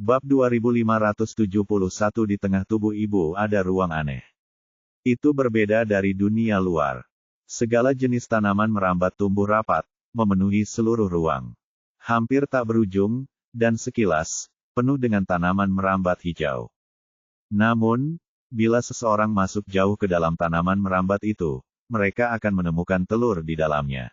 Bab 2571. Di tengah tubuh ibu ada ruang aneh. Itu berbeda dari dunia luar. Segala jenis tanaman merambat tumbuh rapat, memenuhi seluruh ruang. Hampir tak berujung, dan sekilas, penuh dengan tanaman merambat hijau. Namun, bila seseorang masuk jauh ke dalam tanaman merambat itu, mereka akan menemukan telur di dalamnya.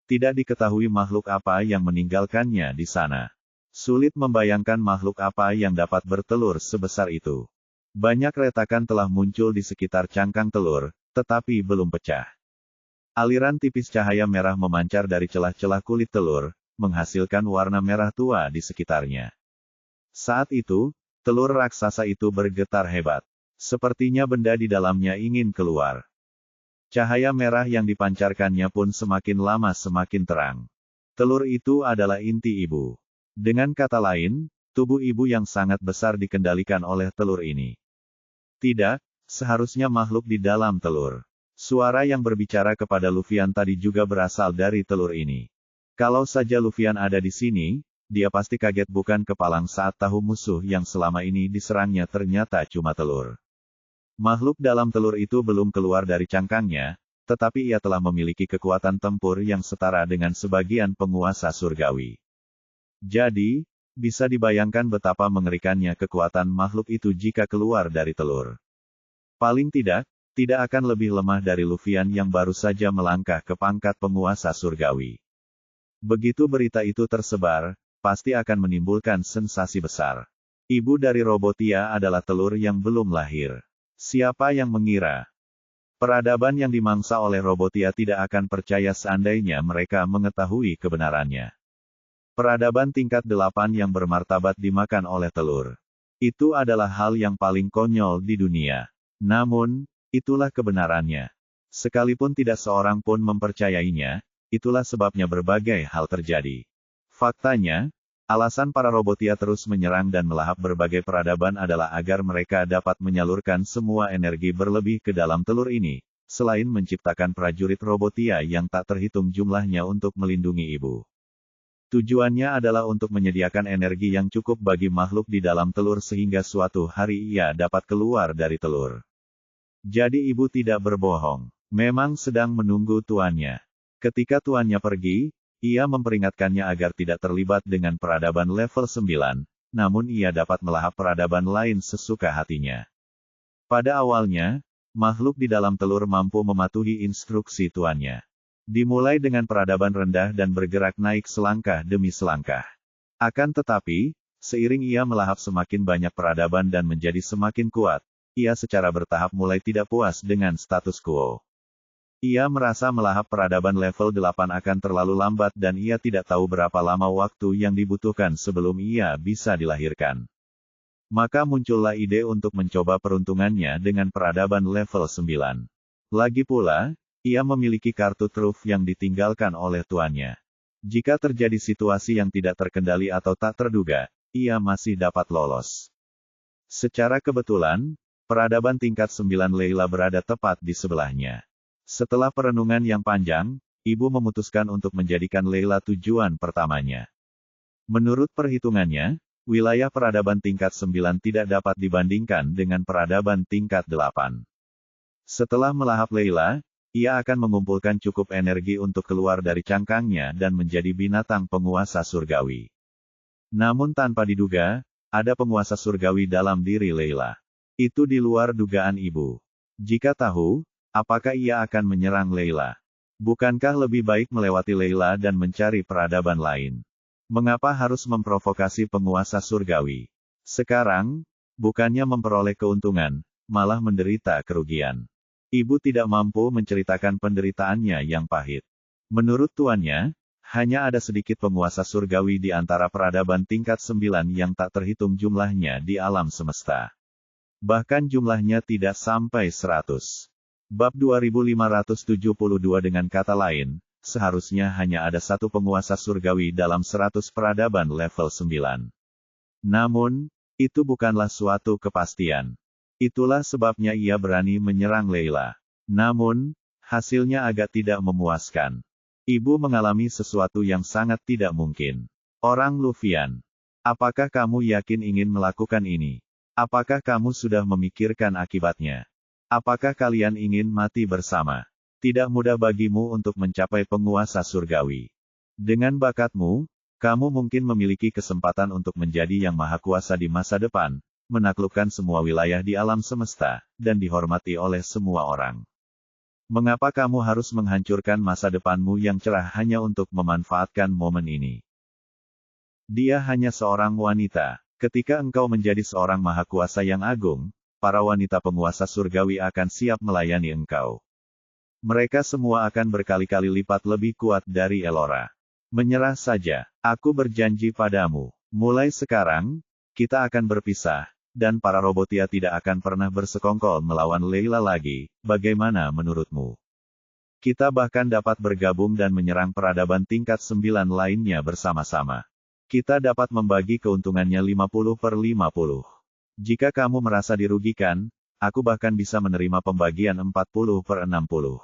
Tidak diketahui makhluk apa yang meninggalkannya di sana. Sulit membayangkan makhluk apa yang dapat bertelur sebesar itu. Banyak retakan telah muncul di sekitar cangkang telur, tetapi belum pecah. Aliran tipis cahaya merah memancar dari celah-celah kulit telur, menghasilkan warna merah tua di sekitarnya. Saat itu, telur raksasa itu bergetar hebat. Sepertinya benda di dalamnya ingin keluar. Cahaya merah yang dipancarkannya pun semakin lama semakin terang. Telur itu adalah inti ibu. Dengan kata lain, tubuh ibu yang sangat besar dikendalikan oleh telur ini. Tidak, seharusnya makhluk di dalam telur. Suara yang berbicara kepada Luffyan tadi juga berasal dari telur ini. Kalau saja Luffyan ada di sini, dia pasti kaget bukan kepalang saat tahu musuh yang selama ini diserangnya ternyata cuma telur. Makhluk dalam telur itu belum keluar dari cangkangnya, tetapi ia telah memiliki kekuatan tempur yang setara dengan sebagian penguasa surgawi. Jadi, bisa dibayangkan betapa mengerikannya kekuatan makhluk itu jika keluar dari telur. Paling tidak akan lebih lemah dari Luffyan yang baru saja melangkah ke pangkat penguasa surgawi. Begitu berita itu tersebar, pasti akan menimbulkan sensasi besar. Ibu dari Robotia adalah telur yang belum lahir. Siapa yang mengira? Peradaban yang dimangsa oleh Robotia tidak akan percaya seandainya mereka mengetahui kebenarannya. Peradaban tingkat 8 yang bermartabat dimakan oleh telur. Itu adalah hal yang paling konyol di dunia. Namun, itulah kebenarannya. Sekalipun tidak seorang pun mempercayainya, itulah sebabnya berbagai hal terjadi. Faktanya, alasan para Robotia terus menyerang dan melahap berbagai peradaban adalah agar mereka dapat menyalurkan semua energi berlebih ke dalam telur ini, selain menciptakan prajurit Robotia yang tak terhitung jumlahnya untuk melindungi ibu. Tujuannya adalah untuk menyediakan energi yang cukup bagi makhluk di dalam telur sehingga suatu hari ia dapat keluar dari telur. Jadi ibu tidak berbohong. Memang sedang menunggu tuannya. Ketika tuannya pergi, ia memperingatkannya agar tidak terlibat dengan peradaban level 9, namun ia dapat melahap peradaban lain sesuka hatinya. Pada awalnya, makhluk di dalam telur mampu mematuhi instruksi tuannya. Dimulai dengan peradaban rendah dan bergerak naik selangkah demi selangkah. Akan tetapi, seiring ia melahap semakin banyak peradaban dan menjadi semakin kuat, ia secara bertahap mulai tidak puas dengan status quo. Ia merasa melahap peradaban level 8 akan terlalu lambat dan ia tidak tahu berapa lama waktu yang dibutuhkan sebelum ia bisa dilahirkan. Maka muncullah ide untuk mencoba peruntungannya dengan peradaban level 9. Lagi pula, ia memiliki kartu truf yang ditinggalkan oleh tuannya. Jika terjadi situasi yang tidak terkendali atau tak terduga, ia masih dapat lolos. Secara kebetulan, peradaban tingkat 9 Layla berada tepat di sebelahnya. Setelah perenungan yang panjang, ibu memutuskan untuk menjadikan Layla tujuan pertamanya. Menurut perhitungannya, wilayah peradaban tingkat 9 tidak dapat dibandingkan dengan peradaban tingkat 8. Setelah melahap Layla, ia akan mengumpulkan cukup energi untuk keluar dari cangkangnya dan menjadi binatang penguasa surgawi. Namun tanpa diduga, ada penguasa surgawi dalam diri Layla. Itu di luar dugaan ibu. Jika tahu, apakah ia akan menyerang Layla? Bukankah lebih baik melewati Layla dan mencari peradaban lain? Mengapa harus memprovokasi penguasa surgawi? Sekarang, bukannya memperoleh keuntungan, malah menderita kerugian. Ibu tidak mampu menceritakan penderitaannya yang pahit. Menurut tuannya, hanya ada sedikit penguasa surgawi di antara peradaban tingkat 9 yang tak terhitung jumlahnya di alam semesta. Bahkan jumlahnya tidak sampai 100. Bab 2572. Dengan kata lain, seharusnya hanya ada satu penguasa surgawi dalam 100 peradaban level 9. Namun, itu bukanlah suatu kepastian. Itulah sebabnya ia berani menyerang Layla. Namun, hasilnya agak tidak memuaskan. Ibu mengalami sesuatu yang sangat tidak mungkin. Orang Luffyan. Apakah kamu yakin ingin melakukan ini? Apakah kamu sudah memikirkan akibatnya? Apakah kalian ingin mati bersama? Tidak mudah bagimu untuk mencapai penguasa surgawi. Dengan bakatmu, kamu mungkin memiliki kesempatan untuk menjadi yang maha kuasa di masa depan, menaklukkan semua wilayah di alam semesta, dan dihormati oleh semua orang. Mengapa kamu harus menghancurkan masa depanmu yang cerah hanya untuk memanfaatkan momen ini? Dia hanya seorang wanita. Ketika engkau menjadi seorang maha kuasa yang agung, para wanita penguasa surgawi akan siap melayani engkau. Mereka semua akan berkali-kali lipat lebih kuat dari Elora. Menyerah saja. Aku berjanji padamu. Mulai sekarang, kita akan berpisah, dan para Robotia tidak akan pernah bersekongkol melawan Layla lagi. Bagaimana menurutmu? Kita bahkan dapat bergabung dan menyerang peradaban tingkat 9 lainnya bersama-sama. Kita dapat membagi keuntungannya 50/50. Jika kamu merasa dirugikan, aku bahkan bisa menerima pembagian 40/60.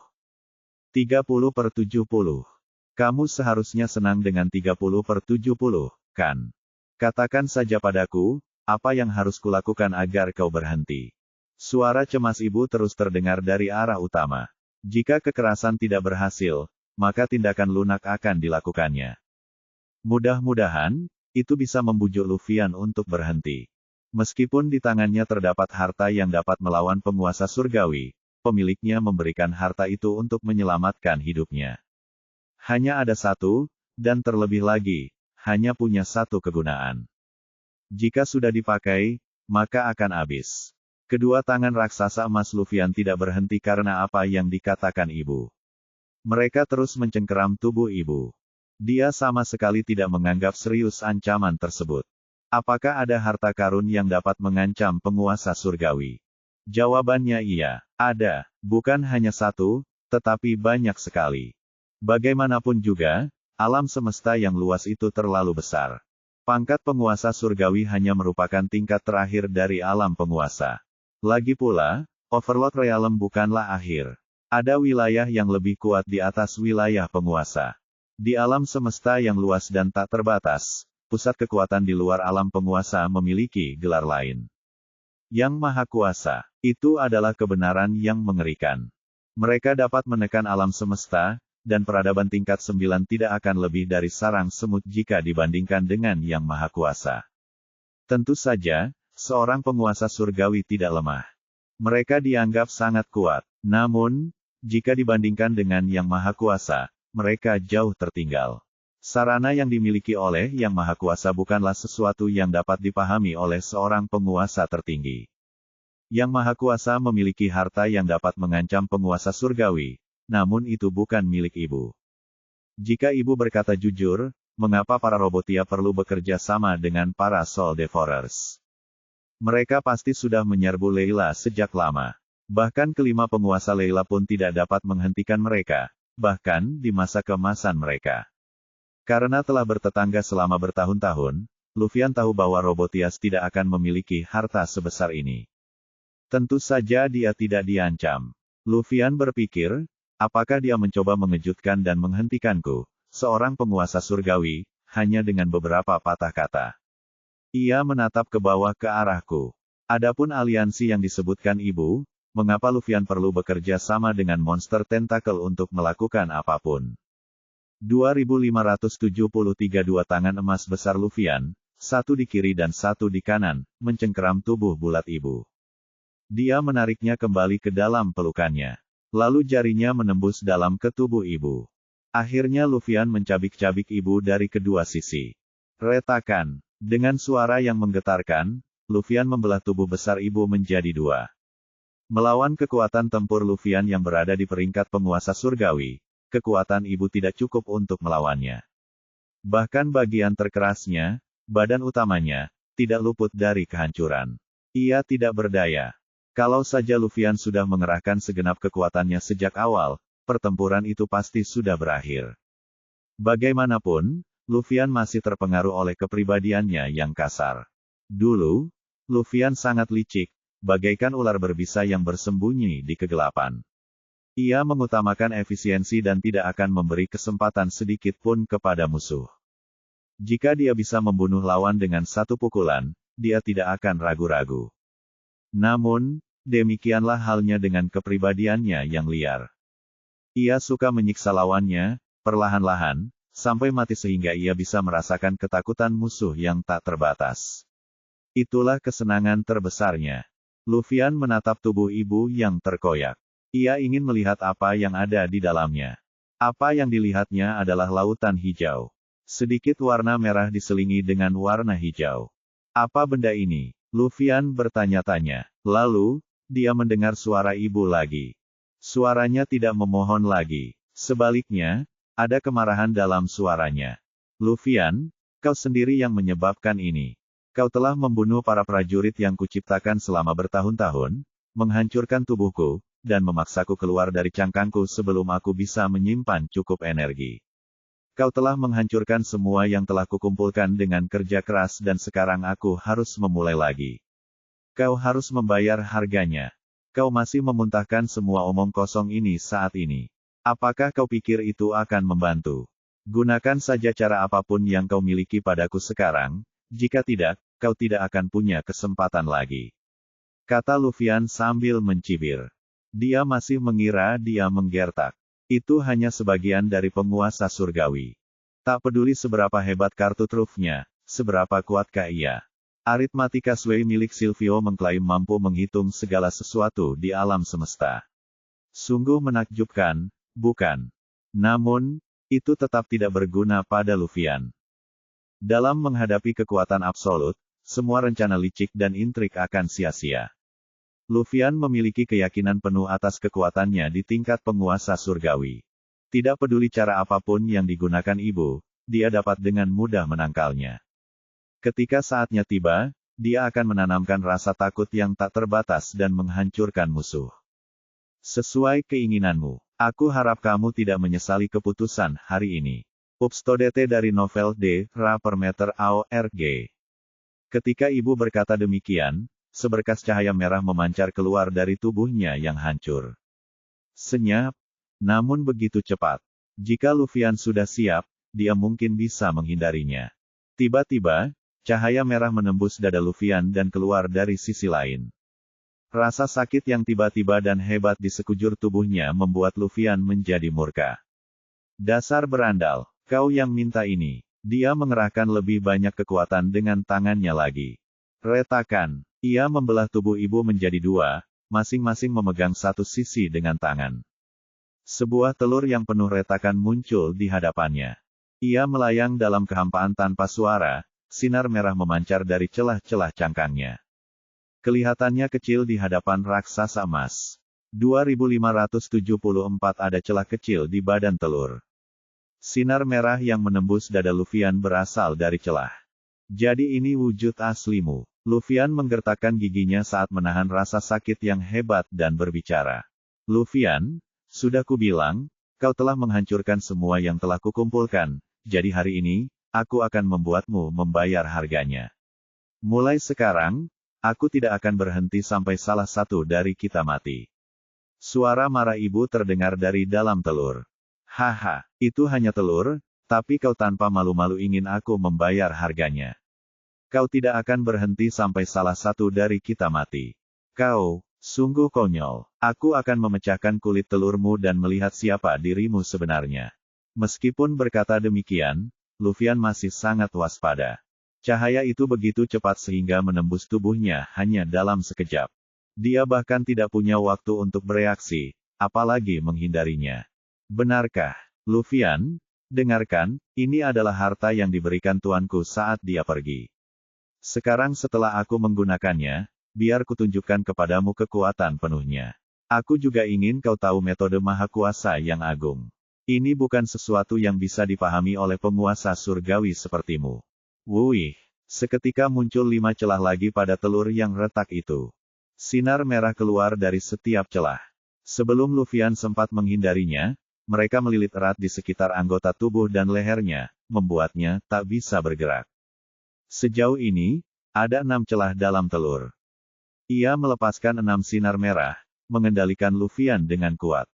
30/70. Kamu seharusnya senang dengan 30/70, kan? Katakan saja padaku, apa yang harus kulakukan agar kau berhenti? Suara cemas ibu terus terdengar dari arah utama. Jika kekerasan tidak berhasil, maka tindakan lunak akan dilakukannya. Mudah-mudahan, itu bisa membujuk Lufian untuk berhenti. Meskipun di tangannya terdapat harta yang dapat melawan penguasa surgawi, pemiliknya memberikan harta itu untuk menyelamatkan hidupnya. Hanya ada satu, dan terlebih lagi, hanya punya satu kegunaan. Jika sudah dipakai, maka akan habis. Kedua tangan raksasa emas Lufian tidak berhenti karena apa yang dikatakan ibu. Mereka terus mencengkeram tubuh ibu. Dia sama sekali tidak menganggap serius ancaman tersebut. Apakah ada harta karun yang dapat mengancam penguasa surgawi? Jawabannya iya, ada. Bukan hanya satu, tetapi banyak sekali. Bagaimanapun juga, alam semesta yang luas itu terlalu besar. Pangkat penguasa surgawi hanya merupakan tingkat terakhir dari alam penguasa. Lagi pula, Overlord Realm bukanlah akhir. Ada wilayah yang lebih kuat di atas wilayah penguasa. Di alam semesta yang luas dan tak terbatas, pusat kekuatan di luar alam penguasa memiliki gelar lain. Yang Maha Kuasa, itu adalah kebenaran yang mengerikan. Mereka dapat menekan alam semesta, dan peradaban tingkat 9 tidak akan lebih dari sarang semut jika dibandingkan dengan Yang Maha Kuasa. Tentu saja, seorang penguasa surgawi tidak lemah. Mereka dianggap sangat kuat. Namun, jika dibandingkan dengan Yang Maha Kuasa, mereka jauh tertinggal. Sarana yang dimiliki oleh Yang Maha Kuasa bukanlah sesuatu yang dapat dipahami oleh seorang penguasa tertinggi. Yang Maha Kuasa memiliki harta yang dapat mengancam penguasa surgawi, namun itu bukan milik ibu. Jika ibu berkata jujur, mengapa para Robotia perlu bekerja sama dengan para Soul Devourers? Mereka pasti sudah menyerbu Layla sejak lama. Bahkan kelima penguasa Layla pun tidak dapat menghentikan mereka, bahkan di masa keemasan mereka. Karena telah bertetangga selama bertahun-tahun, Lufian tahu bahwa Robotias tidak akan memiliki harta sebesar ini. Tentu saja dia tidak diancam. Lufian berpikir, apakah dia mencoba mengejutkan dan menghentikanku, seorang penguasa surgawi, hanya dengan beberapa patah kata. Ia menatap ke bawah ke arahku. Adapun aliansi yang disebutkan ibu, mengapa Lufian perlu bekerja sama dengan monster tentakel untuk melakukan apapun? 2573 dua tangan emas besar Lufian, satu di kiri dan satu di kanan, mencengkeram tubuh bulat ibu. Dia menariknya kembali ke dalam pelukannya. Lalu jarinya menembus dalam ke tubuh ibu. Akhirnya Lufian mencabik-cabik ibu dari kedua sisi. Retakan. Dengan suara yang menggetarkan, Lufian membelah tubuh besar ibu menjadi dua. Melawan kekuatan tempur Lufian yang berada di peringkat penguasa surgawi, kekuatan ibu tidak cukup untuk melawannya. Bahkan bagian terkerasnya, badan utamanya, tidak luput dari kehancuran. Ia tidak berdaya. Kalau saja Lufian sudah mengerahkan segenap kekuatannya sejak awal, pertempuran itu pasti sudah berakhir. Bagaimanapun, Lufian masih terpengaruh oleh kepribadiannya yang kasar. Dulu, Lufian sangat licik, bagaikan ular berbisa yang bersembunyi di kegelapan. Ia mengutamakan efisiensi dan tidak akan memberi kesempatan sedikit pun kepada musuh. Jika dia bisa membunuh lawan dengan satu pukulan, dia tidak akan ragu-ragu. Namun, demikianlah halnya dengan kepribadiannya yang liar. Ia suka menyiksa lawannya, perlahan-lahan, sampai mati sehingga ia bisa merasakan ketakutan musuh yang tak terbatas. Itulah kesenangan terbesarnya. Luffy menatap tubuh ibu yang terkoyak. Ia ingin melihat apa yang ada di dalamnya. Apa yang dilihatnya adalah lautan hijau. Sedikit warna merah diselingi dengan warna hijau. Apa benda ini? Luffy bertanya-tanya. Lalu, dia mendengar suara ibu lagi. Suaranya tidak memohon lagi. Sebaliknya, ada kemarahan dalam suaranya. Luffy, kau sendiri yang menyebabkan ini. Kau telah membunuh para prajurit yang kuciptakan selama bertahun-tahun, menghancurkan tubuhku, dan memaksaku keluar dari cangkangku sebelum aku bisa menyimpan cukup energi. Kau telah menghancurkan semua yang telah kukumpulkan dengan kerja keras dan sekarang aku harus memulai lagi. Kau harus membayar harganya. Kau masih memuntahkan semua omong kosong ini saat ini. Apakah kau pikir itu akan membantu? Gunakan saja cara apapun yang kau miliki padaku sekarang, jika tidak, kau tidak akan punya kesempatan lagi. Kata Luffy sambil mencibir. Dia masih mengira dia menggertak. Itu hanya sebagian dari penguasa surgawi. Tak peduli seberapa hebat kartu trufnya, seberapa kuatkah ia. Aritmatika Sway milik Silvio mengklaim mampu menghitung segala sesuatu di alam semesta. Sungguh menakjubkan, bukan? Namun, itu tetap tidak berguna pada Luffy. Dalam menghadapi kekuatan absolut, semua rencana licik dan intrik akan sia-sia. Luffy memiliki keyakinan penuh atas kekuatannya di tingkat penguasa surgawi. Tidak peduli cara apapun yang digunakan ibu, dia dapat dengan mudah menangkalnya. Ketika saatnya tiba, dia akan menanamkan rasa takut yang tak terbatas dan menghancurkan musuh. Sesuai keinginanmu, aku harap kamu tidak menyesali keputusan hari ini. Upstodete dari novel D. Ra per meter AORG. Ketika ibu berkata demikian, seberkas cahaya merah memancar keluar dari tubuhnya yang hancur. Senyap, namun begitu cepat. Jika Luffy sudah siap, dia mungkin bisa menghindarinya. Tiba-tiba, cahaya merah menembus dada Luffy dan keluar dari sisi lain. Rasa sakit yang tiba-tiba dan hebat di sekujur tubuhnya membuat Luffy menjadi murka. Dasar berandal, kau yang minta ini. Dia mengerahkan lebih banyak kekuatan dengan tangannya lagi. Retakan. Ia membelah tubuh ibu menjadi dua, masing-masing memegang satu sisi dengan tangan. Sebuah telur yang penuh retakan muncul di hadapannya. Ia melayang dalam kehampaan tanpa suara, sinar merah memancar dari celah-celah cangkangnya. Kelihatannya kecil di hadapan raksasa emas. 2574 ada celah kecil di badan telur. Sinar merah yang menembus dada Luffy berasal dari celah. Jadi ini wujud aslimu. Luffy menggertakkan giginya saat menahan rasa sakit yang hebat dan berbicara. Luffy, sudah kubilang, kau telah menghancurkan semua yang telah kukumpulkan, jadi hari ini, aku akan membuatmu membayar harganya. Mulai sekarang, aku tidak akan berhenti sampai salah satu dari kita mati. Suara marah ibu terdengar dari dalam telur. Haha, itu hanya telur, tapi kau tanpa malu-malu ingin aku membayar harganya. Kau tidak akan berhenti sampai salah satu dari kita mati. Kau, sungguh konyol. Aku akan memecahkan kulit telurmu dan melihat siapa dirimu sebenarnya. Meskipun berkata demikian, Luffy masih sangat waspada. Cahaya itu begitu cepat sehingga menembus tubuhnya hanya dalam sekejap. Dia bahkan tidak punya waktu untuk bereaksi, apalagi menghindarinya. Benarkah, Luffy? Dengarkan, ini adalah harta yang diberikan tuanku saat dia pergi. Sekarang setelah aku menggunakannya, biar kutunjukkan kepadamu kekuatan penuhnya. Aku juga ingin kau tahu metode Maha Kuasa yang agung. Ini bukan sesuatu yang bisa dipahami oleh penguasa surgawi sepertimu. Wuih, seketika muncul 5 celah lagi pada telur yang retak itu. Sinar merah keluar dari setiap celah. Sebelum Luffy sempat menghindarinya, mereka melilit erat di sekitar anggota tubuh dan lehernya, membuatnya tak bisa bergerak. Sejauh ini, ada 6 celah dalam telur. Ia melepaskan 6 sinar merah, mengendalikan Luffy dengan kuat.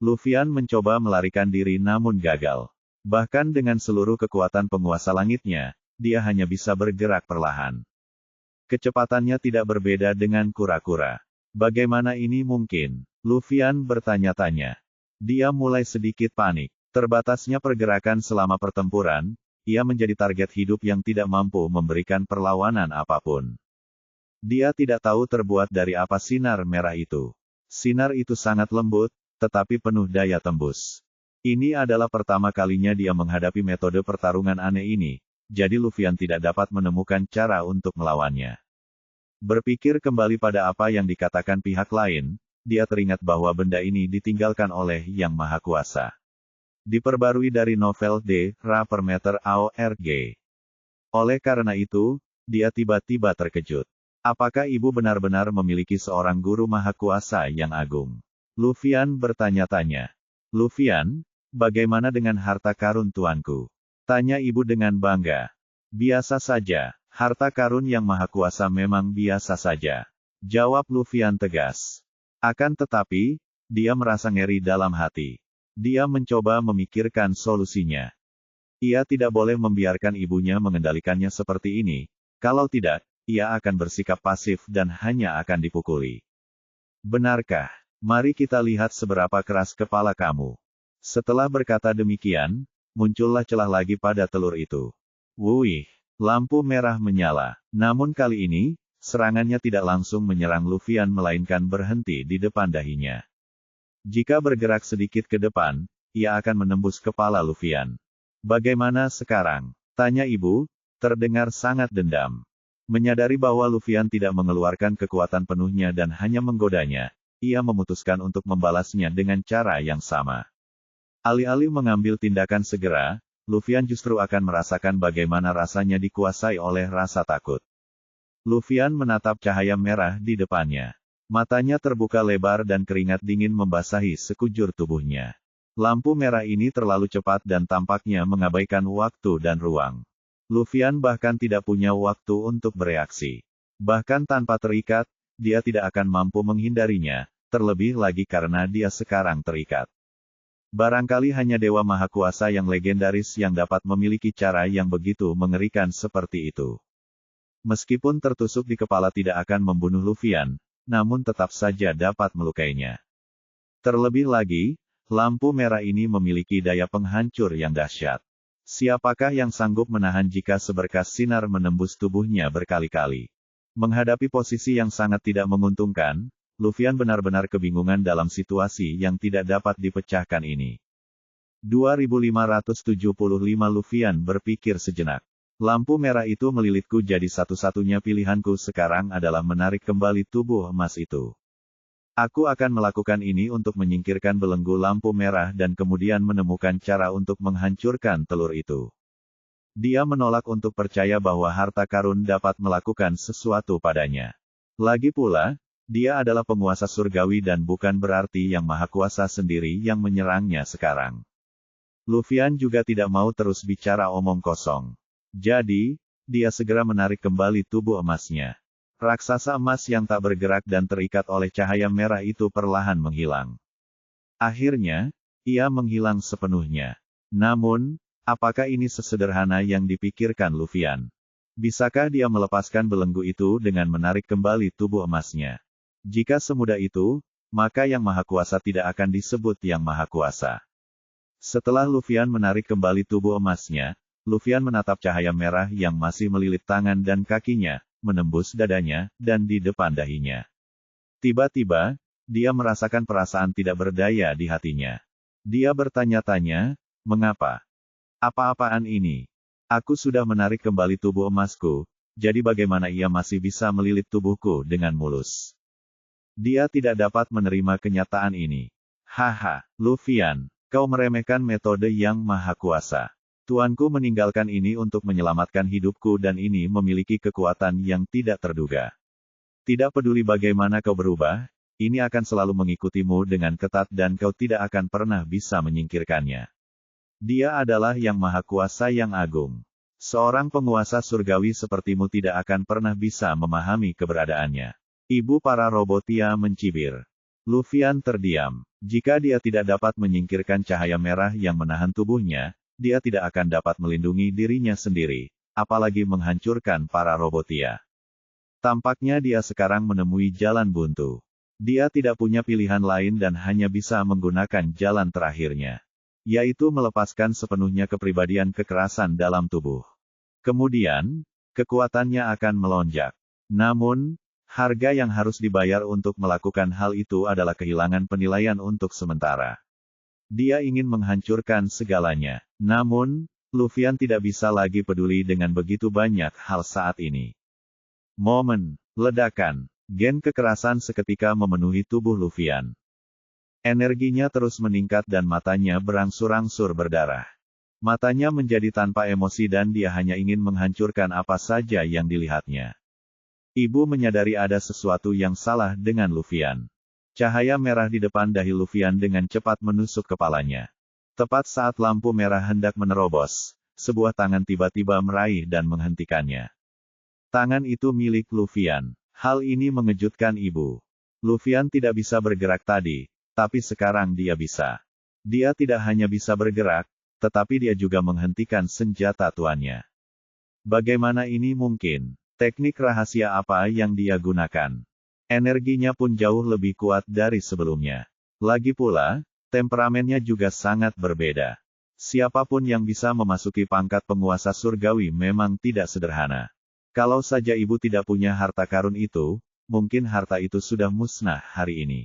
Luffy mencoba melarikan diri namun gagal. Bahkan dengan seluruh kekuatan penguasa langitnya, dia hanya bisa bergerak perlahan. Kecepatannya tidak berbeda dengan kura-kura. Bagaimana ini mungkin? Luffyan bertanya-tanya. Dia mulai sedikit panik. Terbatasnya pergerakan selama pertempuran, ia menjadi target hidup yang tidak mampu memberikan perlawanan apapun. Dia tidak tahu terbuat dari apa sinar merah itu. Sinar itu sangat lembut, tetapi penuh daya tembus. Ini adalah pertama kalinya dia menghadapi metode pertarungan aneh ini, jadi Luffyan tidak dapat menemukan cara untuk melawannya. Berpikir kembali pada apa yang dikatakan pihak lain, dia teringat bahwa benda ini ditinggalkan oleh Yang Maha Kuasa. Diperbarui dari novel D. Ra per meter AORG. Oleh karena itu, dia tiba-tiba terkejut. Apakah ibu benar-benar memiliki seorang guru maha kuasa yang agung? Luffyan bertanya-tanya. Luffyan, bagaimana dengan harta karun tuanku? Tanya ibu dengan bangga. Biasa saja, harta karun yang maha kuasa memang biasa saja. Jawab Luffyan tegas. Akan tetapi, dia merasa ngeri dalam hati. Dia mencoba memikirkan solusinya. Ia tidak boleh membiarkan ibunya mengendalikannya seperti ini. Kalau tidak, ia akan bersikap pasif dan hanya akan dipukuli. Benarkah? Mari kita lihat seberapa keras kepala kamu. Setelah berkata demikian, muncullah celah lagi pada telur itu. Wuih, lampu merah menyala. Namun kali ini, serangannya tidak langsung menyerang Luffyan melainkan berhenti di depan dahinya. Jika bergerak sedikit ke depan, ia akan menembus kepala Luffyan. Bagaimana sekarang? Tanya ibu, terdengar sangat dendam. Menyadari bahwa Luffyan tidak mengeluarkan kekuatan penuhnya dan hanya menggodanya, ia memutuskan untuk membalasnya dengan cara yang sama. Alih-alih mengambil tindakan segera, Luffyan justru akan merasakan bagaimana rasanya dikuasai oleh rasa takut. Luffyan menatap cahaya merah di depannya. Matanya terbuka lebar dan keringat dingin membasahi sekujur tubuhnya. Lampu merah ini terlalu cepat dan tampaknya mengabaikan waktu dan ruang. Luffyan bahkan tidak punya waktu untuk bereaksi. Bahkan tanpa terikat, dia tidak akan mampu menghindarinya, terlebih lagi karena dia sekarang terikat. Barangkali hanya Dewa Maha Kuasa yang legendaris yang dapat memiliki cara yang begitu mengerikan seperti itu. Meskipun tertusuk di kepala tidak akan membunuh Luffyan, namun tetap saja dapat melukainya. Terlebih lagi, lampu merah ini memiliki daya penghancur yang dahsyat. Siapakah yang sanggup menahan jika seberkas sinar menembus tubuhnya berkali-kali? Menghadapi posisi yang sangat tidak menguntungkan, Luffyan benar-benar kebingungan dalam situasi yang tidak dapat dipecahkan ini. 2575 Luffyan berpikir sejenak. Lampu merah itu melilitku jadi satu-satunya pilihanku sekarang adalah menarik kembali tubuh emas itu. Aku akan melakukan ini untuk menyingkirkan belenggu lampu merah dan kemudian menemukan cara untuk menghancurkan telur itu. Dia menolak untuk percaya bahwa harta karun dapat melakukan sesuatu padanya. Lagi pula, dia adalah penguasa surgawi dan bukan berarti yang maha kuasa sendiri yang menyerangnya sekarang. Luffyan juga tidak mau terus bicara omong kosong. Jadi, dia segera menarik kembali tubuh emasnya. Raksasa emas yang tak bergerak dan terikat oleh cahaya merah itu perlahan menghilang. Akhirnya, ia menghilang sepenuhnya. Namun, apakah ini sesederhana yang dipikirkan Luffyan? Bisakah dia melepaskan belenggu itu dengan menarik kembali tubuh emasnya? Jika semudah itu, maka Yang Maha Kuasa tidak akan disebut Yang Maha Kuasa. Setelah Luffyan menarik kembali tubuh emasnya, Luffyan menatap cahaya merah yang masih melilit tangan dan kakinya, menembus dadanya, dan di depan dahinya. Tiba-tiba, dia merasakan perasaan tidak berdaya di hatinya. Dia bertanya-tanya, mengapa? Apa-apaan ini? Aku sudah menarik kembali tubuh emasku, jadi bagaimana ia masih bisa melilit tubuhku dengan mulus? Dia tidak dapat menerima kenyataan ini. Haha, Luffyan, kau meremehkan metode Yang Maha Kuasa. Tuanku meninggalkan ini untuk menyelamatkan hidupku dan ini memiliki kekuatan yang tidak terduga. Tidak peduli bagaimana kau berubah, ini akan selalu mengikutimu dengan ketat dan kau tidak akan pernah bisa menyingkirkannya. Dia adalah Yang Maha Kuasa yang agung. Seorang penguasa surgawi sepertimu tidak akan pernah bisa memahami keberadaannya. Ibu para Robotia mencibir. Luffyan terdiam. Jika dia tidak dapat menyingkirkan cahaya merah yang menahan tubuhnya, dia tidak akan dapat melindungi dirinya sendiri, apalagi menghancurkan para Robotia. Tampaknya dia sekarang menemui jalan buntu. Dia tidak punya pilihan lain dan hanya bisa menggunakan jalan terakhirnya, yaitu melepaskan sepenuhnya kepribadian kekerasan dalam tubuh. Kemudian, kekuatannya akan melonjak. Namun, harga yang harus dibayar untuk melakukan hal itu adalah kehilangan penilaian untuk sementara. Dia ingin menghancurkan segalanya. Namun, Luffy tidak bisa lagi peduli dengan begitu banyak hal saat ini. Momen, ledakan, gen kekerasan seketika memenuhi tubuh Luffy. Energinya terus meningkat dan matanya berangsur-angsur berdarah. Matanya menjadi tanpa emosi dan dia hanya ingin menghancurkan apa saja yang dilihatnya. Ibu menyadari ada sesuatu yang salah dengan Luffy. Cahaya merah di depan dahi Luffy dengan cepat menusuk kepalanya. Tepat saat lampu merah hendak menerobos, sebuah tangan tiba-tiba meraih dan menghentikannya. Tangan itu milik Luffy. Hal ini mengejutkan ibu. Luffy tidak bisa bergerak tadi, tapi sekarang dia bisa. Dia tidak hanya bisa bergerak, tetapi dia juga menghentikan senjata tuannya. Bagaimana ini mungkin? Teknik rahasia apa yang dia gunakan? Energinya pun jauh lebih kuat dari sebelumnya. Lagi pula, temperamennya juga sangat berbeda. Siapapun yang bisa memasuki pangkat penguasa surgawi memang tidak sederhana. Kalau saja ibu tidak punya harta karun itu, mungkin harta itu sudah musnah hari ini.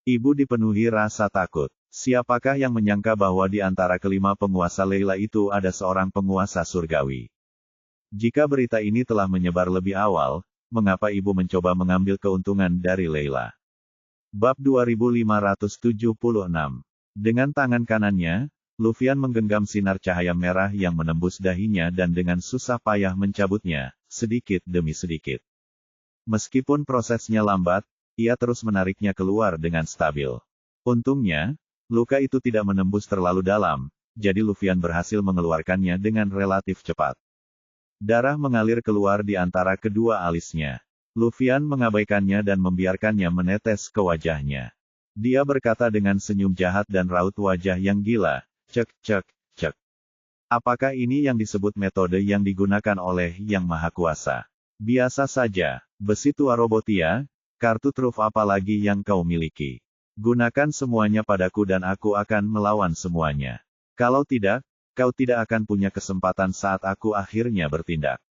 Ibu dipenuhi rasa takut. Siapakah yang menyangka bahwa di antara kelima penguasa Layla itu ada seorang penguasa surgawi? Jika berita ini telah menyebar lebih awal, mengapa ibu mencoba mengambil keuntungan dari Layla? Bab 2576. Dengan tangan kanannya, Luffy menggenggam sinar cahaya merah yang menembus dahinya dan dengan susah payah mencabutnya, sedikit demi sedikit. Meskipun prosesnya lambat, ia terus menariknya keluar dengan stabil. Untungnya, luka itu tidak menembus terlalu dalam, jadi Luffy berhasil mengeluarkannya dengan relatif cepat. Darah mengalir keluar di antara kedua alisnya. Luffy mengabaikannya dan membiarkannya menetes ke wajahnya. Dia berkata dengan senyum jahat dan raut wajah yang gila, "Cek, cek, cek. Apakah ini yang disebut metode yang digunakan oleh Yang Maha Kuasa?" "Biasa saja, besi tua Robotia, kartu truf apa lagi yang kau miliki? Gunakan semuanya padaku dan aku akan melawan semuanya. Kalau tidak, kau tidak akan punya kesempatan saat aku akhirnya bertindak."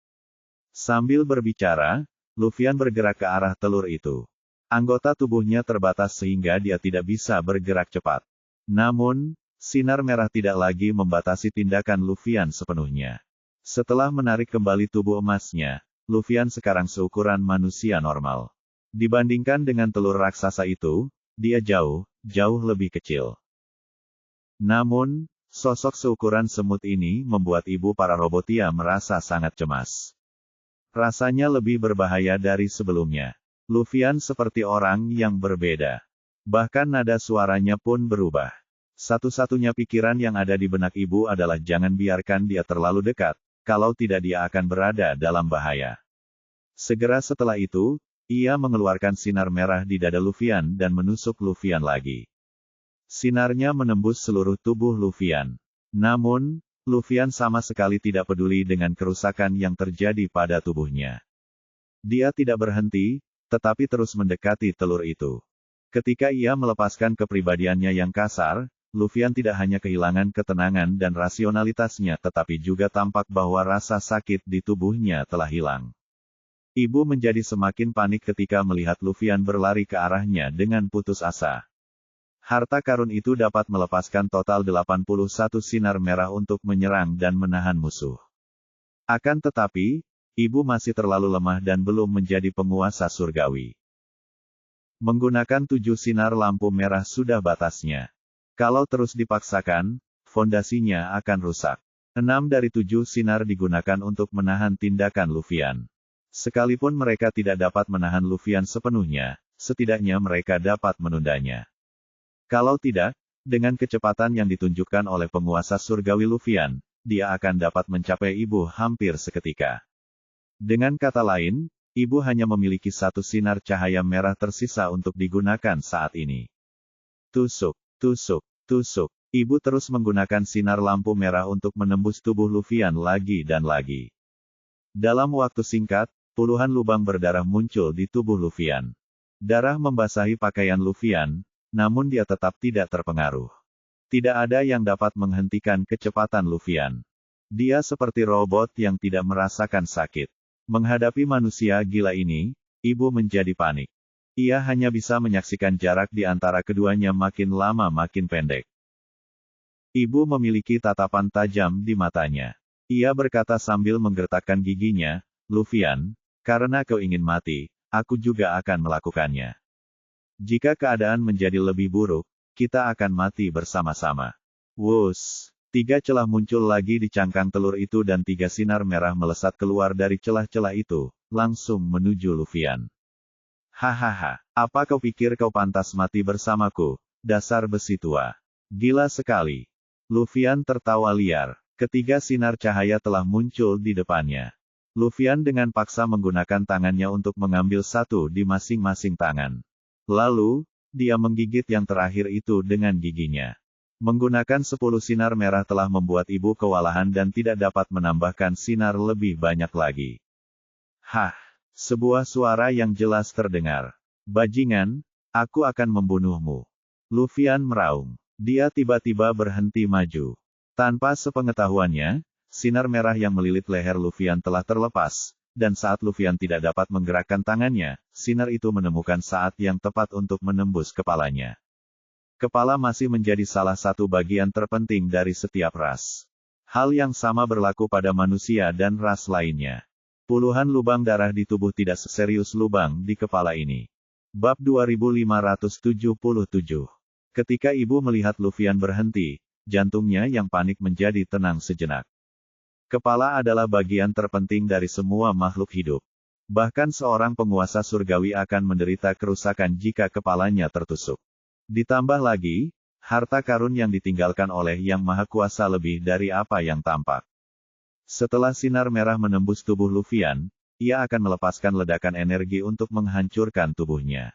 Sambil berbicara, Luffy bergerak ke arah telur itu. Anggota tubuhnya terbatas sehingga dia tidak bisa bergerak cepat. Namun, sinar merah tidak lagi membatasi tindakan Luffy sepenuhnya. Setelah menarik kembali tubuh emasnya, Luffy sekarang seukuran manusia normal. Dibandingkan dengan telur raksasa itu, dia jauh, jauh lebih kecil. Namun, sosok seukuran semut ini membuat ibu para Robotia merasa sangat cemas. Rasanya lebih berbahaya dari sebelumnya. Luffy seperti orang yang berbeda. Bahkan nada suaranya pun berubah. Satu-satunya pikiran yang ada di benak ibu adalah jangan biarkan dia terlalu dekat, kalau tidak dia akan berada dalam bahaya. Segera setelah itu, ia mengeluarkan sinar merah di dada Luffy dan menusuk Luffy lagi. Sinarnya menembus seluruh tubuh Luffy. Namun, Luffy sama sekali tidak peduli dengan kerusakan yang terjadi pada tubuhnya. Dia tidak berhenti, tetapi terus mendekati telur itu. Ketika ia melepaskan kepribadiannya yang kasar, Luffy tidak hanya kehilangan ketenangan dan rasionalitasnya tetapi juga tampak bahwa rasa sakit di tubuhnya telah hilang. Ibu menjadi semakin panik ketika melihat Luffy berlari ke arahnya dengan putus asa. Harta karun itu dapat melepaskan total 81 sinar merah untuk menyerang dan menahan musuh. Akan tetapi, ibu masih terlalu lemah dan belum menjadi penguasa surgawi. Menggunakan 7 sinar lampu merah sudah batasnya. Kalau terus dipaksakan, fondasinya akan rusak. 6 dari 7 sinar digunakan untuk menahan tindakan Luffy. Sekalipun mereka tidak dapat menahan Luffy sepenuhnya, setidaknya mereka dapat menundanya. Kalau tidak, dengan kecepatan yang ditunjukkan oleh penguasa surgawi Luffy, dia akan dapat mencapai ibu hampir seketika. Dengan kata lain, ibu hanya memiliki 1 sinar cahaya merah tersisa untuk digunakan saat ini. Tusuk, tusuk, tusuk. Ibu terus menggunakan sinar lampu merah untuk menembus tubuh Luffyan lagi dan lagi. Dalam waktu singkat, puluhan lubang berdarah muncul di tubuh Luffyan. Darah membasahi pakaian Luffyan, namun dia tetap tidak terpengaruh. Tidak ada yang dapat menghentikan kecepatan Luffyan. Dia seperti robot yang tidak merasakan sakit. Menghadapi manusia gila ini, ibu menjadi panik. Ia hanya bisa menyaksikan jarak di antara keduanya makin lama makin pendek. Ibu memiliki tatapan tajam di matanya. Ia berkata sambil menggertakkan giginya, "Luffyan, karena kau ingin mati, aku juga akan melakukannya. Jika keadaan menjadi lebih buruk, kita akan mati bersama-sama." Wus! 3 celah muncul lagi di cangkang telur itu dan 3 sinar merah melesat keluar dari celah-celah itu, langsung menuju Luffyan. "Hahaha, apa kau pikir kau pantas mati bersamaku, dasar besi tua? Gila sekali." Luffyan tertawa liar. Ketiga sinar cahaya telah muncul di depannya. Luffyan dengan paksa menggunakan tangannya untuk mengambil satu di masing-masing tangan. Lalu, dia menggigit yang terakhir itu dengan giginya. Menggunakan 10 sinar merah telah membuat ibu kewalahan dan tidak dapat menambahkan sinar lebih banyak lagi. Hah! Sebuah suara yang jelas terdengar. "Bajingan, aku akan membunuhmu." Luffyan meraung. Dia tiba-tiba berhenti maju. Tanpa sepengetahuannya, sinar merah yang melilit leher Luffyan telah terlepas, dan saat Luffyan tidak dapat menggerakkan tangannya, sinar itu menemukan saat yang tepat untuk menembus kepalanya. Kepala masih menjadi salah satu bagian terpenting dari setiap ras. Hal yang sama berlaku pada manusia dan ras lainnya. Puluhan lubang darah di tubuh tidak seserius lubang di kepala ini. Bab 2577. Ketika ibu melihat Luffyan berhenti, jantungnya yang panik menjadi tenang sejenak. Kepala adalah bagian terpenting dari semua makhluk hidup. Bahkan seorang penguasa surgawi akan menderita kerusakan jika kepalanya tertusuk. Ditambah lagi, harta karun yang ditinggalkan oleh Yang Maha Kuasa lebih dari apa yang tampak. Setelah sinar merah menembus tubuh Luffyan, ia akan melepaskan ledakan energi untuk menghancurkan tubuhnya.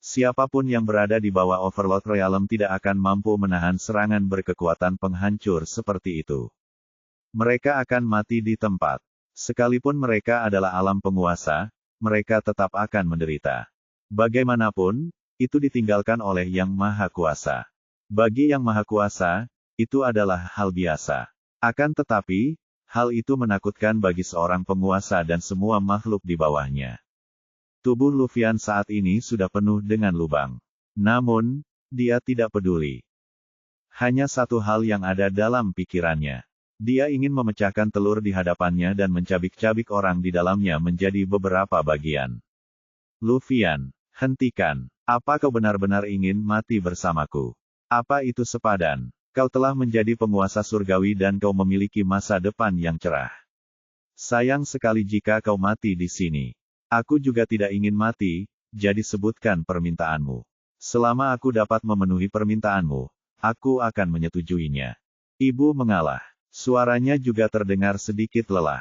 Siapapun yang berada di bawah Overlord Realm tidak akan mampu menahan serangan berkekuatan penghancur seperti itu. Mereka akan mati di tempat. Sekalipun mereka adalah alam penguasa, mereka tetap akan menderita. Bagaimanapun, itu ditinggalkan oleh Yang Maha Kuasa. Bagi Yang Maha Kuasa, itu adalah hal biasa. Akan tetapi, hal itu menakutkan bagi seorang penguasa dan semua makhluk di bawahnya. Tubuh Luffyan saat ini sudah penuh dengan lubang. Namun, dia tidak peduli. Hanya satu hal yang ada dalam pikirannya. Dia ingin memecahkan telur di hadapannya dan mencabik-cabik orang di dalamnya menjadi beberapa bagian. "Luffyan, hentikan. Apa kau benar-benar ingin mati bersamaku? Apa itu sepadan? Kau telah menjadi penguasa surgawi dan kau memiliki masa depan yang cerah. Sayang sekali jika kau mati di sini. Aku juga tidak ingin mati, jadi sebutkan permintaanmu. Selama aku dapat memenuhi permintaanmu, aku akan menyetujuinya." Ibu mengalah. Suaranya juga terdengar sedikit lelah.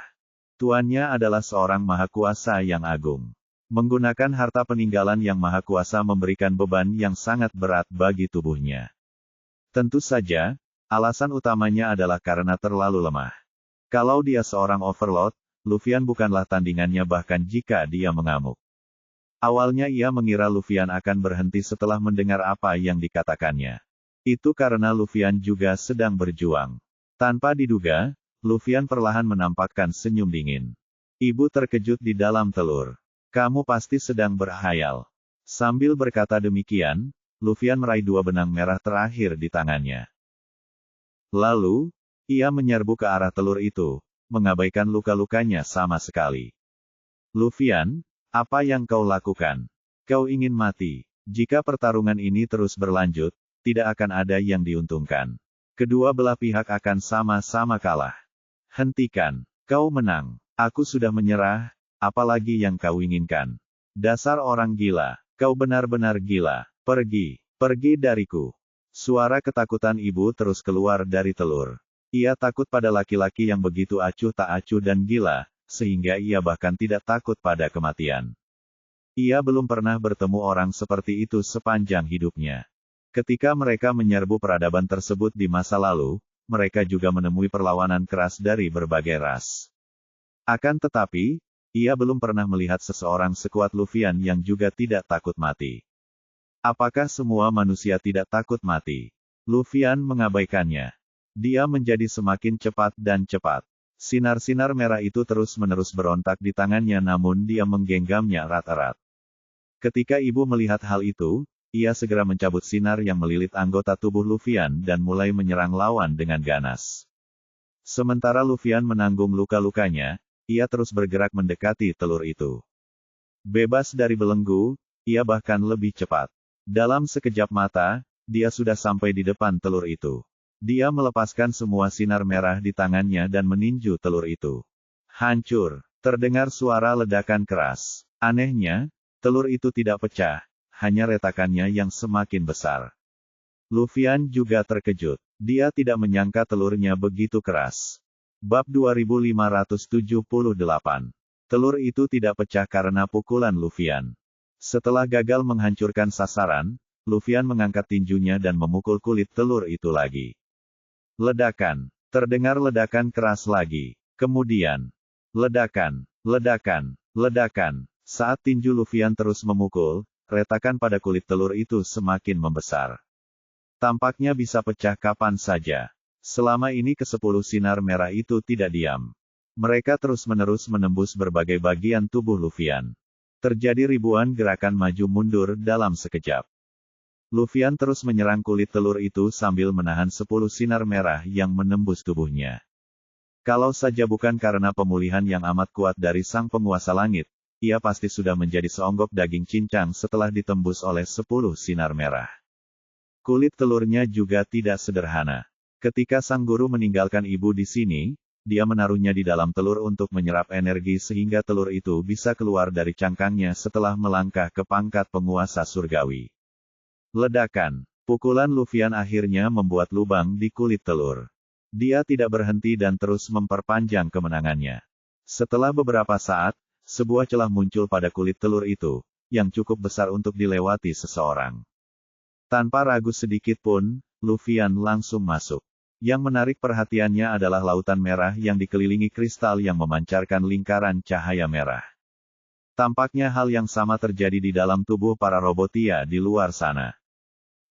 Tuannya adalah seorang maha kuasa yang agung. Menggunakan harta peninggalan Yang Maha Kuasa memberikan beban yang sangat berat bagi tubuhnya. Tentu saja, alasan utamanya adalah karena terlalu lemah. Kalau dia seorang overlord, Luffyan bukanlah tandingannya bahkan jika dia mengamuk. Awalnya ia mengira Luffyan akan berhenti setelah mendengar apa yang dikatakannya. Itu karena Luffyan juga sedang berjuang. Tanpa diduga, Luffyan perlahan menampakkan senyum dingin. Ibu terkejut di dalam telur. "Kamu pasti sedang berhayal." Sambil berkata demikian, Luffyan meraih 2 benang merah terakhir di tangannya. Lalu, ia menyerbu ke arah telur itu, mengabaikan luka-lukanya sama sekali. "Luffyan, apa yang kau lakukan? Kau ingin mati. Jika pertarungan ini terus berlanjut, tidak akan ada yang diuntungkan. Kedua belah pihak akan sama-sama kalah. Hentikan. Kau menang. Aku sudah menyerah, apalagi yang kau inginkan? Dasar orang gila. Kau benar-benar gila. Pergi. Pergi dariku." Suara ketakutan ibu terus keluar dari telur. Ia takut pada laki-laki yang begitu acuh tak acuh dan gila, sehingga ia bahkan tidak takut pada kematian. Ia belum pernah bertemu orang seperti itu sepanjang hidupnya. Ketika mereka menyerbu peradaban tersebut di masa lalu, mereka juga menemui perlawanan keras dari berbagai ras. Akan tetapi, ia belum pernah melihat seseorang sekuat Luffy yang juga tidak takut mati. Apakah semua manusia tidak takut mati? Luffy mengabaikannya. Dia menjadi semakin cepat dan cepat. Sinar-sinar merah itu terus-menerus berontak di tangannya namun dia menggenggamnya erat-erat. Ketika ibu melihat hal itu, ia segera mencabut sinar yang melilit anggota tubuh Luffy dan mulai menyerang lawan dengan ganas. Sementara Luffy menanggung luka-lukanya, ia terus bergerak mendekati telur itu. Bebas dari belenggu, ia bahkan lebih cepat. Dalam sekejap mata, dia sudah sampai di depan telur itu. Dia melepaskan semua sinar merah di tangannya dan meninju telur itu. Hancur, terdengar suara ledakan keras. Anehnya, telur itu tidak pecah. Hanya retakannya yang semakin besar. Luffy juga terkejut. Dia tidak menyangka telurnya begitu keras. Bab 2578. Telur itu tidak pecah karena pukulan Luffy. Setelah gagal menghancurkan sasaran, Luffy mengangkat tinjunya dan memukul kulit telur itu lagi. Ledakan. Terdengar ledakan keras lagi. Kemudian, ledakan, ledakan, ledakan. Saat tinju Luffy terus memukul, retakan pada kulit telur itu semakin membesar. Tampaknya bisa pecah kapan saja. Selama ini ke-10 sinar merah itu tidak diam. Mereka terus-menerus menembus berbagai bagian tubuh Luffy. Terjadi ribuan gerakan maju mundur dalam sekejap. Luffy terus menyerang kulit telur itu sambil menahan 10 sinar merah yang menembus tubuhnya. Kalau saja bukan karena pemulihan yang amat kuat dari sang penguasa langit, ia pasti sudah menjadi seonggok daging cincang setelah ditembus oleh 10 sinar merah. Kulit telurnya juga tidak sederhana. Ketika sang guru meninggalkan ibu di sini, dia menaruhnya di dalam telur untuk menyerap energi sehingga telur itu bisa keluar dari cangkangnya setelah melangkah ke pangkat penguasa surgawi. Ledakan. Pukulan Luffy akhirnya membuat lubang di kulit telur. Dia tidak berhenti dan terus memperpanjang kemenangannya. Setelah beberapa saat, sebuah celah muncul pada kulit telur itu, yang cukup besar untuk dilewati seseorang. Tanpa ragu sedikit pun, Luffy langsung masuk. Yang menarik perhatiannya adalah lautan merah yang dikelilingi kristal yang memancarkan lingkaran cahaya merah. Tampaknya hal yang sama terjadi di dalam tubuh para robotia di luar sana.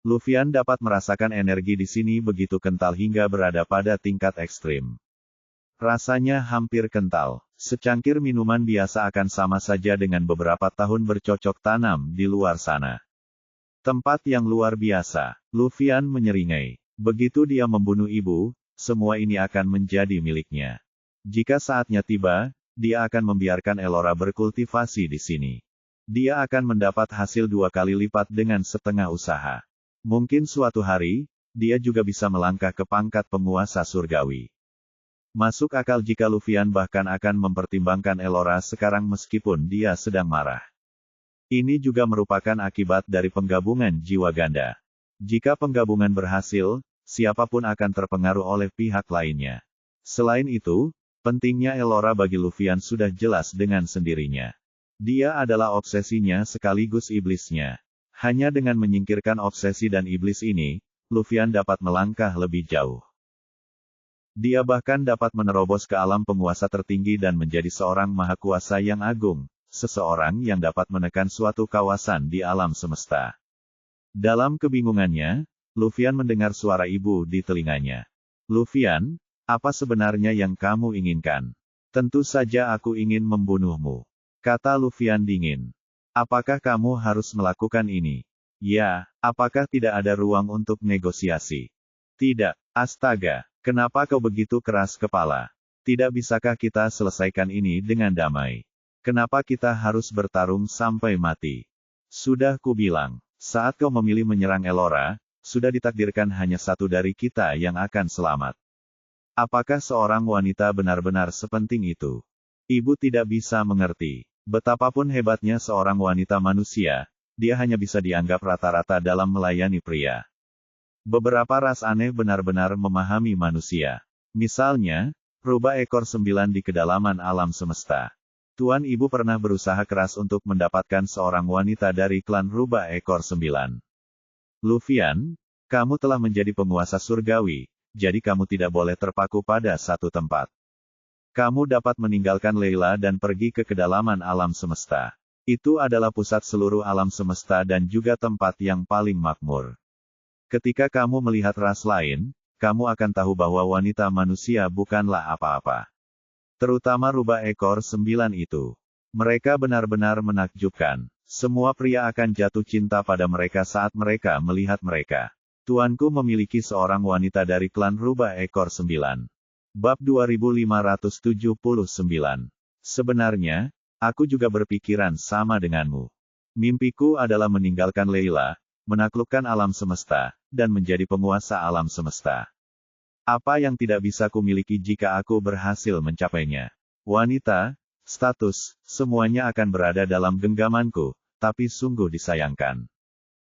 Luffy dapat merasakan energi di sini begitu kental hingga berada pada tingkat ekstrim. Rasanya hampir kental. Secangkir minuman biasa akan sama saja dengan beberapa tahun bercocok tanam di luar sana. Tempat yang luar biasa. Luffy menyeringai. Begitu dia membunuh ibu, semua ini akan menjadi miliknya. Jika saatnya tiba, dia akan membiarkan Elora berkultivasi di sini. Dia akan mendapat hasil 2 kali lipat dengan setengah usaha. Mungkin suatu hari, dia juga bisa melangkah ke pangkat penguasa surgawi. Masuk akal jika Luffy bahkan akan mempertimbangkan Elora sekarang meskipun dia sedang marah. Ini juga merupakan akibat dari penggabungan jiwa ganda. Jika penggabungan berhasil, siapapun akan terpengaruh oleh pihak lainnya. Selain itu, pentingnya Elora bagi Luffy sudah jelas dengan sendirinya. Dia adalah obsesinya sekaligus iblisnya. Hanya dengan menyingkirkan obsesi dan iblis ini, Luffy dapat melangkah lebih jauh. Dia bahkan dapat menerobos ke alam penguasa tertinggi dan menjadi seorang maha kuasa yang agung, seseorang yang dapat menekan suatu kawasan di alam semesta. Dalam kebingungannya, Luffy mendengar suara ibu di telinganya. Luffy, apa sebenarnya yang kamu inginkan? Tentu saja aku ingin membunuhmu, kata Luffy dingin. Apakah kamu harus melakukan ini? Ya, apakah tidak ada ruang untuk negosiasi? Tidak, astaga, kenapa kau begitu keras kepala? Tidak bisakah kita selesaikan ini dengan damai? Kenapa kita harus bertarung sampai mati? Sudah kubilang, saat kau memilih menyerang Elora, sudah ditakdirkan hanya satu dari kita yang akan selamat. Apakah seorang wanita benar-benar sepenting itu? Ibu tidak bisa mengerti. Betapapun hebatnya seorang wanita manusia, dia hanya bisa dianggap rata-rata dalam melayani pria. Beberapa ras aneh benar-benar memahami manusia. Misalnya, rubah ekor 9 di kedalaman alam semesta. Tuan Ibu pernah berusaha keras untuk mendapatkan seorang wanita dari klan rubah ekor 9. Luffy, Kamu telah menjadi penguasa surgawi, jadi kamu tidak boleh terpaku pada satu tempat. Kamu dapat meninggalkan Leila dan pergi ke kedalaman alam semesta. Itu adalah pusat seluruh alam semesta dan juga tempat yang paling makmur. Ketika kamu melihat ras lain, kamu akan tahu bahwa wanita manusia bukanlah apa-apa. Terutama rubah ekor 9 itu. Mereka benar-benar menakjubkan. Semua pria akan jatuh cinta pada mereka saat mereka melihat mereka. Tuanku memiliki seorang wanita dari klan rubah ekor 9. Bab 2579. Sebenarnya, aku juga berpikiran sama denganmu. Mimpiku adalah meninggalkan Leila, menaklukkan alam semesta, dan menjadi penguasa alam semesta. Apa yang tidak bisa kumiliki jika aku berhasil mencapainya? Wanita, status, semuanya akan berada dalam genggamanku, tapi sungguh disayangkan.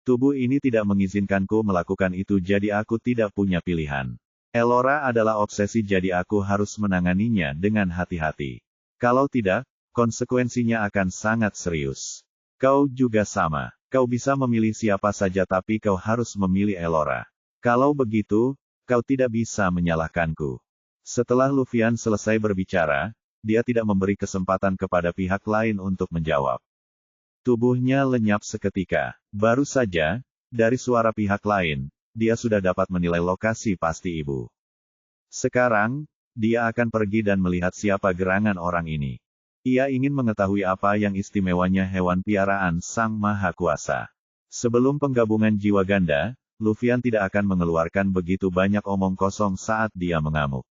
Tubuh ini tidak mengizinkanku melakukan itu jadi aku tidak punya pilihan. Elora adalah obsesi jadi aku harus menanganinya dengan hati-hati. Kalau tidak, konsekuensinya akan sangat serius. Kau juga sama. Kau bisa memilih siapa saja tapi kau harus memilih Elora. Kalau begitu, kau tidak bisa menyalahkanku. Setelah Lufian selesai berbicara, dia tidak memberi kesempatan kepada pihak lain untuk menjawab. Tubuhnya lenyap seketika. Baru saja, dari suara pihak lain, dia sudah dapat menilai lokasi pasti ibu. Sekarang, dia akan pergi dan melihat siapa gerangan orang ini. Ia ingin mengetahui apa yang istimewanya hewan piaraan Sang Maha Kuasa. Sebelum penggabungan jiwa ganda, Lufian tidak akan mengeluarkan begitu banyak omong kosong saat dia mengamuk.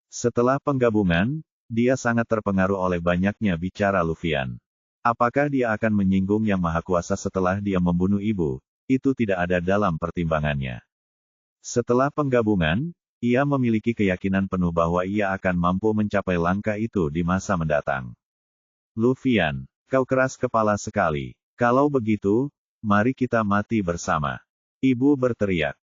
Setelah penggabungan, dia sangat terpengaruh oleh banyaknya bicara Lufian. Apakah dia akan menyinggung Yang Maha Kuasa setelah dia membunuh ibu? Itu tidak ada dalam pertimbangannya. Setelah penggabungan, ia memiliki keyakinan penuh bahwa ia akan mampu mencapai langkah itu di masa mendatang. Lufian, kau keras kepala sekali. Kalau begitu, mari kita mati bersama. Ibu berteriak.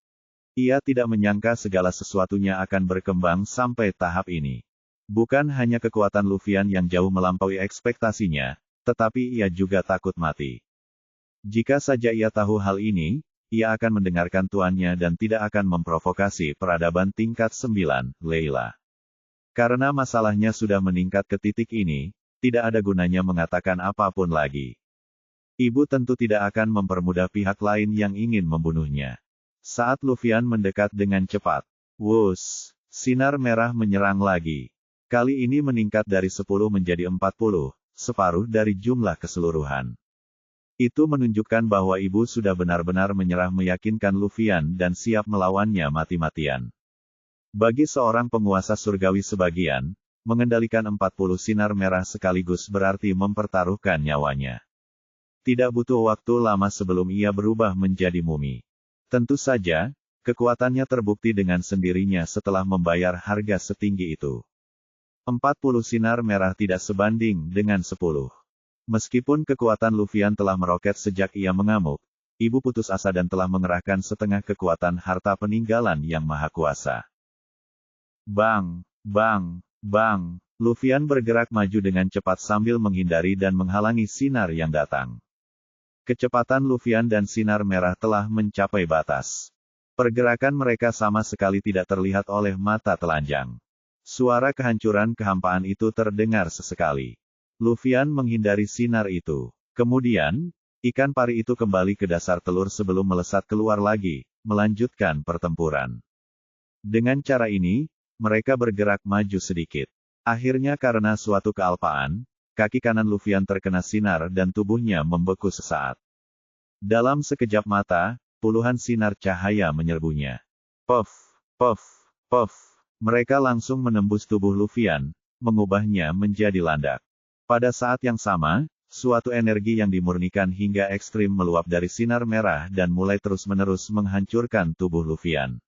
Ia tidak menyangka segala sesuatunya akan berkembang sampai tahap ini. Bukan hanya kekuatan Lufian yang jauh melampaui ekspektasinya, tetapi ia juga takut mati. Jika saja ia tahu hal ini, ia akan mendengarkan tuannya dan tidak akan memprovokasi peradaban tingkat 9, Leila. Karena masalahnya sudah meningkat ke titik ini, tidak ada gunanya mengatakan apapun lagi. Ibu tentu tidak akan mempermudah pihak lain yang ingin membunuhnya. Saat Lufian mendekat dengan cepat, wuss, sinar merah menyerang lagi. Kali ini meningkat dari 10 menjadi 40. Separuh dari jumlah keseluruhan. Itu menunjukkan bahwa ibu sudah benar-benar menyerah meyakinkan Lufian dan siap melawannya mati-matian. Bagi seorang penguasa surgawi sebagian, mengendalikan 40 sinar merah sekaligus berarti mempertaruhkan nyawanya. Tidak butuh waktu lama sebelum ia berubah menjadi mumi. Tentu saja, kekuatannya terbukti dengan sendirinya setelah membayar harga setinggi itu. 40 sinar merah tidak sebanding dengan 10. Meskipun kekuatan Lufian telah meroket sejak ia mengamuk, ibu putus asa dan telah mengerahkan setengah kekuatan harta peninggalan Yang Maha Kuasa. Bang, bang, bang, Lufian bergerak maju dengan cepat sambil menghindari dan menghalangi sinar yang datang. Kecepatan Lufian dan sinar merah telah mencapai batas. Pergerakan mereka sama sekali tidak terlihat oleh mata telanjang. Suara kehancuran kehampaan itu terdengar sesekali. Lufian menghindari sinar itu. Kemudian, ikan pari itu kembali ke dasar telur sebelum melesat keluar lagi, melanjutkan pertempuran. Dengan cara ini, mereka bergerak maju sedikit. Akhirnya karena suatu kealpaan, kaki kanan Lufian terkena sinar dan tubuhnya membeku sesaat. Dalam sekejap mata, puluhan sinar cahaya menyerbunya. Puff, puff, puff. Mereka langsung menembus tubuh Lufian, mengubahnya menjadi landak. Pada saat yang sama, suatu energi yang dimurnikan hingga ekstrim meluap dari sinar merah dan mulai terus-menerus menghancurkan tubuh Lufian.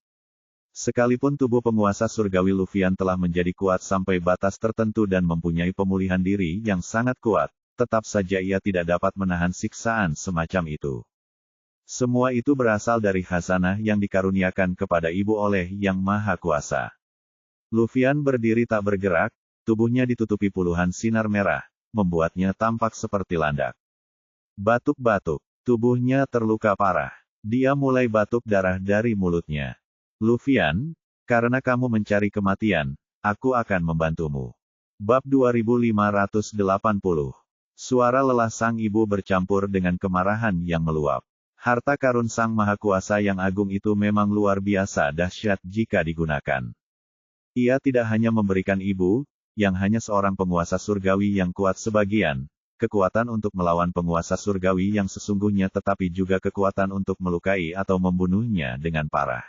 Sekalipun tubuh penguasa surgawi Lufian telah menjadi kuat sampai batas tertentu dan mempunyai pemulihan diri yang sangat kuat, tetap saja ia tidak dapat menahan siksaan semacam itu. Semua itu berasal dari khazanah yang dikaruniakan kepada ibu oleh Yang Maha Kuasa. Lufian berdiri tak bergerak, tubuhnya ditutupi puluhan sinar merah, membuatnya tampak seperti landak. Batuk-batuk, tubuhnya terluka parah. Dia mulai batuk darah dari mulutnya. Luffyan, karena kamu mencari kematian, aku akan membantumu. Bab 2580. Suara lelah sang ibu bercampur dengan kemarahan yang meluap. Harta karun Sang Maha Kuasa yang agung itu memang luar biasa dahsyat jika digunakan. Ia tidak hanya memberikan ibu, yang hanya seorang penguasa surgawi yang kuat sebagian, kekuatan untuk melawan penguasa surgawi yang sesungguhnya tetapi juga kekuatan untuk melukai atau membunuhnya dengan parah.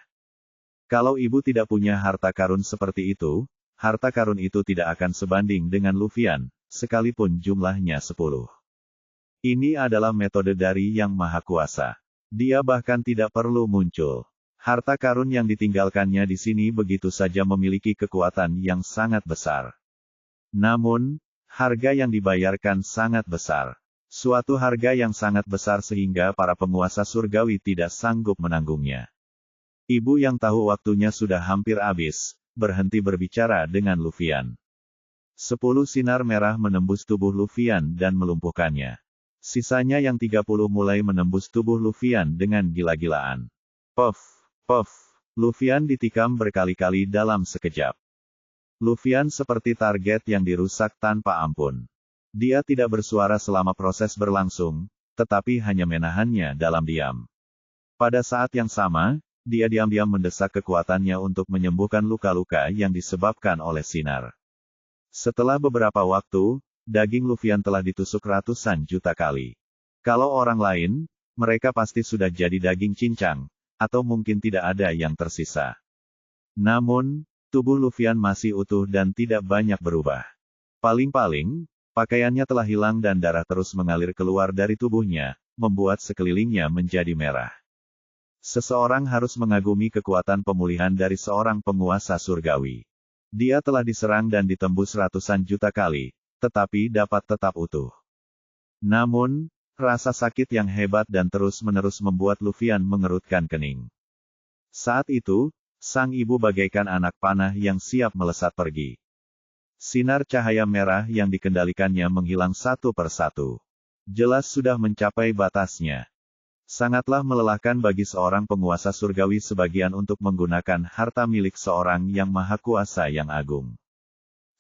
Kalau ibu tidak punya harta karun seperti itu, harta karun itu tidak akan sebanding dengan Luffyan, sekalipun jumlahnya 10. Ini adalah metode dari Yang Maha Kuasa. Dia bahkan tidak perlu muncul. Harta karun yang ditinggalkannya di sini begitu saja memiliki kekuatan yang sangat besar. Namun, harga yang dibayarkan sangat besar. Suatu harga yang sangat besar sehingga para penguasa surgawi tidak sanggup menanggungnya. Ibu yang tahu waktunya sudah hampir habis, berhenti berbicara dengan Luffyan. 10 sinar merah menembus tubuh Luffyan dan melumpuhkannya. Sisanya yang 30 mulai menembus tubuh Luffyan dengan gila-gilaan. Puff, puff, Luffyan ditikam berkali-kali dalam sekejap. Luffyan seperti target yang dirusak tanpa ampun. Dia tidak bersuara selama proses berlangsung, tetapi hanya menahannya dalam diam. Pada saat yang sama, dia diam-diam mendesak kekuatannya untuk menyembuhkan luka-luka yang disebabkan oleh sinar. Setelah beberapa waktu, daging Luffyan telah ditusuk ratusan juta kali. Kalau orang lain, mereka pasti sudah jadi daging cincang, atau mungkin tidak ada yang tersisa. Namun, tubuh Luffyan masih utuh dan tidak banyak berubah. Paling-paling, pakaiannya telah hilang dan darah terus mengalir keluar dari tubuhnya, membuat sekelilingnya menjadi merah. Seseorang harus mengagumi kekuatan pemulihan dari seorang penguasa surgawi. Dia telah diserang dan ditembus ratusan juta kali, tetapi dapat tetap utuh. Namun, rasa sakit yang hebat dan terus-menerus membuat Luffyan mengerutkan kening. Saat itu, sang ibu bagaikan anak panah yang siap melesat pergi. Sinar cahaya merah yang dikendalikannya menghilang satu persatu. Jelas sudah mencapai batasnya. Sangatlah melelahkan bagi seorang penguasa surgawi sebagian untuk menggunakan harta milik seorang yang maha kuasa yang agung.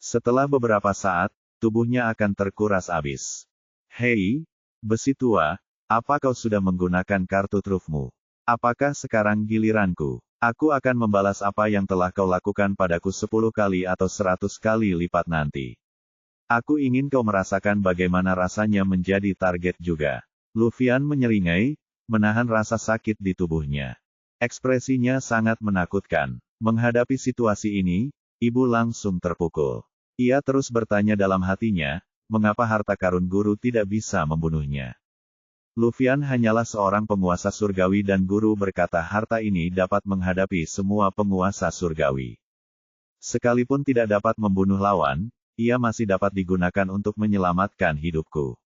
Setelah beberapa saat, tubuhnya akan terkuras habis. Hei, besi tua, apa kau sudah menggunakan kartu trufmu? Apakah sekarang giliranku? Aku akan membalas apa yang telah kau lakukan padaku 10 kali atau 100 kali lipat nanti. Aku ingin kau merasakan bagaimana rasanya menjadi target juga. Luffyan menyeringai, menahan rasa sakit di tubuhnya. Ekspresinya sangat menakutkan. Menghadapi situasi ini, ibu langsung terpukul. Ia terus bertanya dalam hatinya, mengapa harta karun guru tidak bisa membunuhnya. Luffyan hanyalah seorang penguasa surgawi dan guru berkata harta ini dapat menghadapi semua penguasa surgawi. Sekalipun tidak dapat membunuh lawan, ia masih dapat digunakan untuk menyelamatkan hidupku.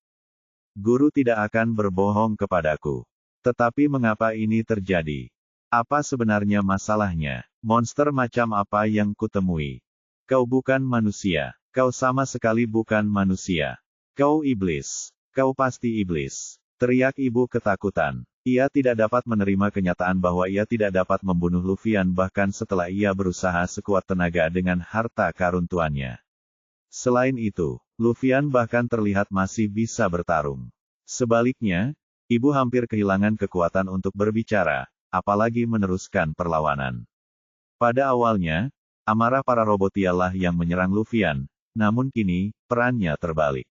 Guru tidak akan berbohong kepadaku. Tetapi mengapa ini terjadi? Apa sebenarnya masalahnya? Monster macam apa yang kutemui? Kau bukan manusia. Kau sama sekali bukan manusia. Kau iblis. Kau pasti iblis. Teriak ibu ketakutan. Ia tidak dapat menerima kenyataan bahwa ia tidak dapat membunuh Luffyan bahkan setelah ia berusaha sekuat tenaga dengan harta karun tuannya. Selain itu, Luffyan bahkan terlihat masih bisa bertarung. Sebaliknya, ibu hampir kehilangan kekuatan untuk berbicara, apalagi meneruskan perlawanan. Pada awalnya, amarah para robotialah yang menyerang Luffyan, namun kini, perannya terbalik.